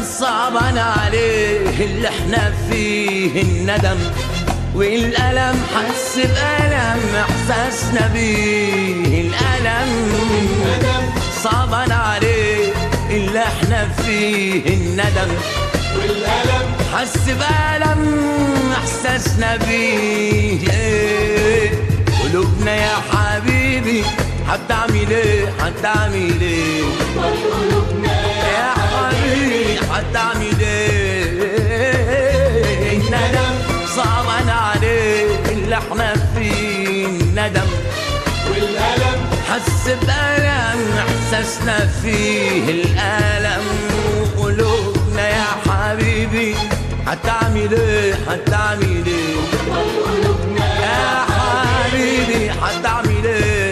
صعبان عليه اللي احنا فيه الندم والألم، حس بألم إحساسنا بيه الألم. صعبان عليه اللي احنا فيه الندم والألم، حس بألم إحساسنا بيه. قلوبنا يا حبيبي هتعمل ايه هتعمل ايه يا حبيبي هتعمل ايه؟ الندم صعبان عليه اللي احنا فيه الندم والألم، حس بألم إحساسنا فيه الألم. وقلوبنا يا حبيبي هتعمل ايه هتعمل ايه يا حبيبي هتعمل ايه؟